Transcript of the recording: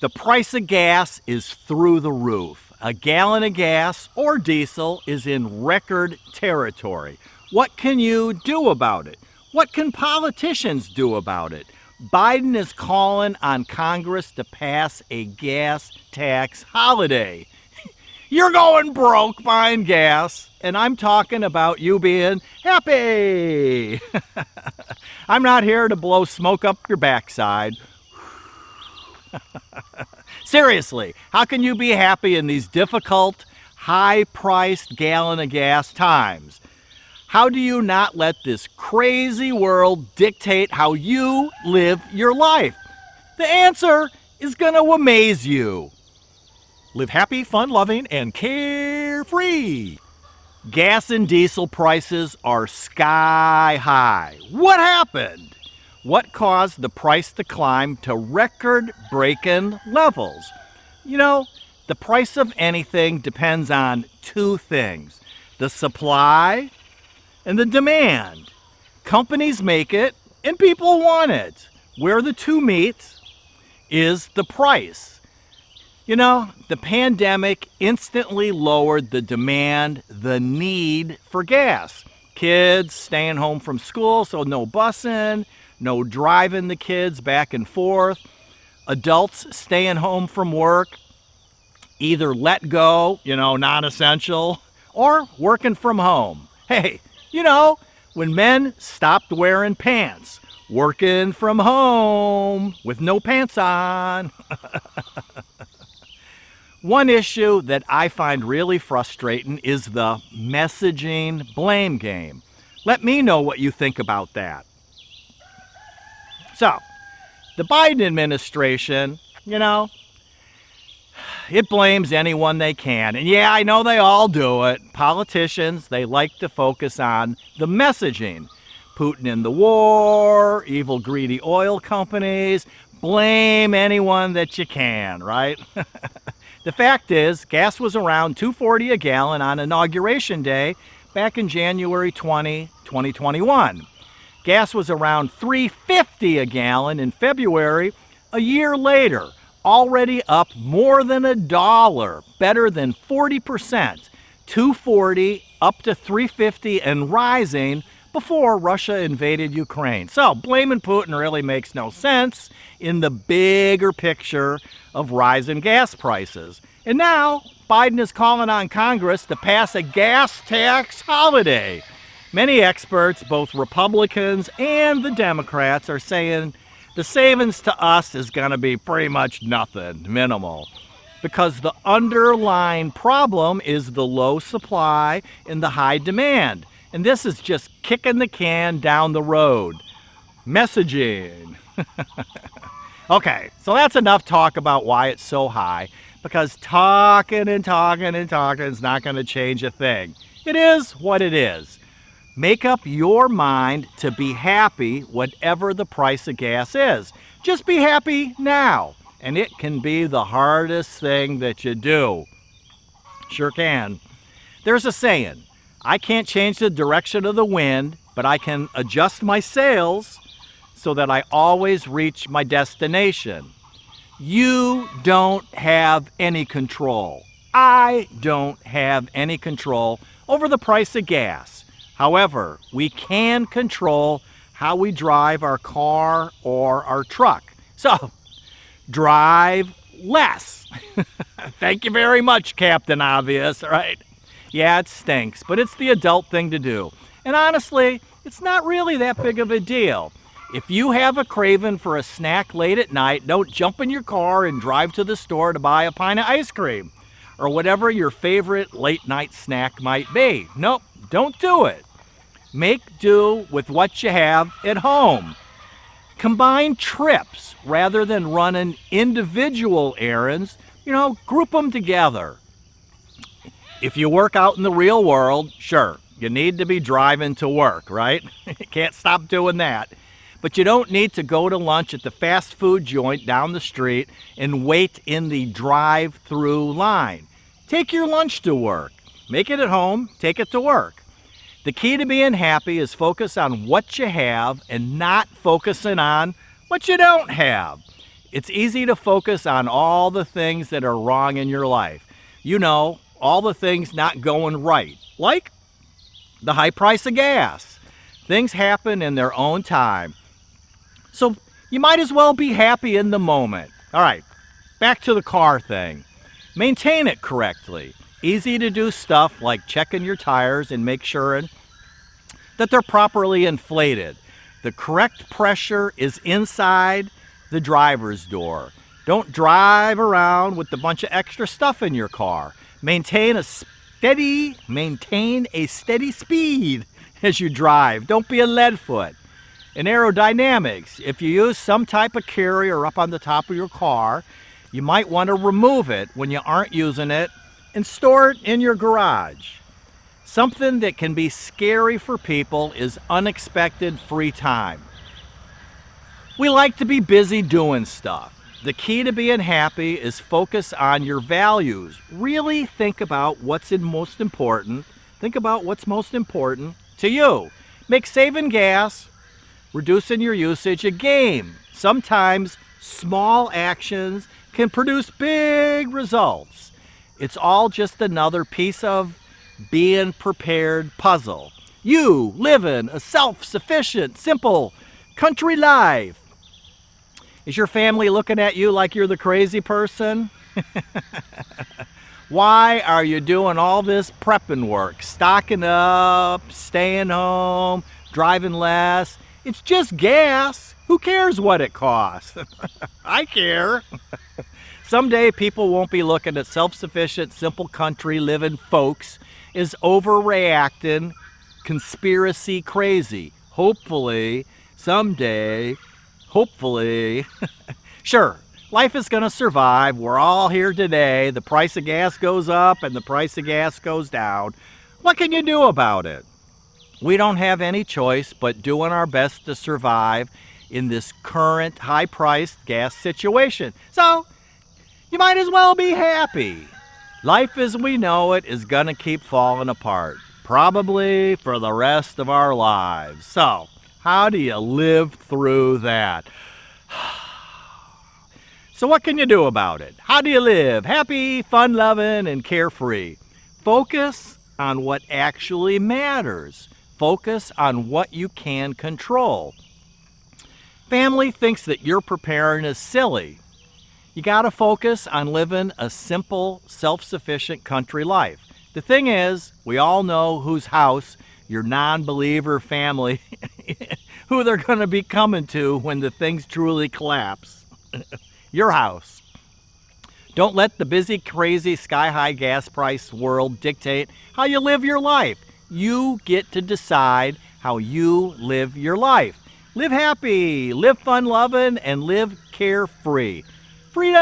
The price of gas is through the roof. A gallon of gas or diesel is in record territory. What can you do about it? What can politicians do about it? Biden is calling on Congress to pass a gas tax holiday. You're going broke buying gas, and I'm talking about you being happy. I'm not here to blow smoke up your backside. Seriously, how can you be happy in these difficult, high-priced gallon of gas times? How do you not let this crazy world dictate how you live your life? The answer is going to amaze you. Live happy, fun-loving, and carefree. Gas and diesel prices are sky high. What happened? What caused the price to climb to record-breaking levels? You know, the price of anything depends on two things: the supply and the demand. Companies make it and people want it. Where the two meet is the price. You know, the pandemic instantly lowered the demand, the need for gas. Kids staying home from school, so no busing, no driving the kids back and forth. Adults staying home from work, either let go, non-essential, or working from home. Hey, when men stopped wearing pants, working from home with no pants on. One issue that I find really frustrating is the messaging blame game. Let me know what you think about that. So, the Biden administration, it blames anyone they can. And yeah, I know they all do it. Politicians, they like to focus on the messaging. Putin in the war, evil, greedy oil companies. Blame anyone that you can, right? The fact is, gas was around $2.40 a gallon on Inauguration Day back in January 2021. Gas was around $3.50 a gallon in February, a year later, already up more than $1, better than 40%. $2.40 up to $3.50 and rising before Russia invaded Ukraine. So blaming Putin really makes no sense in the bigger picture of rising gas prices. And now Biden is calling on Congress to pass a gas tax holiday. Many experts, both Republicans and the Democrats, are saying the savings to us is going to be pretty much nothing, minimal, because the underlying problem is the low supply and the high demand. And this is just kicking the can down the road. Messaging. Okay, so that's enough talk about why it's so high, because talking and talking and talking is not going to change a thing. It is what it is. Make up your mind to be happy whatever the price of gas is. Just be happy now, and it can be the hardest thing that you do. Sure can. There's a saying, I can't change the direction of the wind, but I can adjust my sails so that I always reach my destination. You don't have any control. I don't have any control over the price of gas. However, we can control how we drive our car or our truck. So, drive less. Thank you very much, Captain Obvious, right? Yeah, it stinks, but it's the adult thing to do. And honestly, it's not really that big of a deal. If you have a craving for a snack late at night, don't jump in your car and drive to the store to buy a pint of ice cream or whatever your favorite late night snack might be. Nope, don't do it. Make do with what you have at home. Combine trips rather than running individual errands. Group them together. If you work out in the real world, sure, you need to be driving to work, right? You can't stop doing that. But you don't need to go to lunch at the fast food joint down the street and wait in the drive-through line. Take your lunch to work. Make it at home, take it to work. The key to being happy is focus on what you have and not focusing on what you don't have. It's easy to focus on all the things that are wrong in your life. You know, all the things not going right, like the high price of gas. Things happen in their own time. So you might as well be happy in the moment. All right, back to the car thing. Maintain it correctly. Easy to do stuff like checking your tires and make sure that they're properly inflated. The correct pressure is inside the driver's door. Don't drive around with a bunch of extra stuff in your car. Maintain a steady speed as you drive. Don't be a lead foot. In aerodynamics, if you use some type of carrier up on the top of your car, you might want to remove it when you aren't using it and store it in your garage. Something that can be scary for people is unexpected free time. We like to be busy doing stuff. The key to being happy is focus on your values. Really think about what's most important. Think about what's most important to you. Make saving gas, reducing your usage a game. Sometimes small actions can produce big results. It's all just another piece of being prepared puzzle. You living a self-sufficient, simple country life. Is your family looking at you like you're the crazy person? Why are you doing all this prepping work? Stocking up, staying home, driving less? It's just gas. Who cares what it costs? I care. Someday people won't be looking at self-sufficient, simple country living folks as overreacting, conspiracy crazy. Hopefully, someday, sure, life is going to survive. We're all here today. The price of gas goes up and the price of gas goes down. What can you do about it? We don't have any choice but doing our best to survive in this current high-priced gas situation. So, you might as well be happy. Life as we know it is going to keep falling apart, probably for the rest of our lives. So, how do you live through that? So what can you do about it? How do you live happy, fun-loving, and carefree? Focus on what actually matters. Focus on what you can control. Family thinks that you're preparing is silly. You got to focus on living a simple, self-sufficient country life. The thing is, we all know whose house your non-believer family, who they're going to be coming to when the things truly collapse. Your house. Don't let the busy, crazy, sky-high gas price world dictate how you live your life. You get to decide how you live your life. Live happy, live fun-loving, and live carefree. Freedom!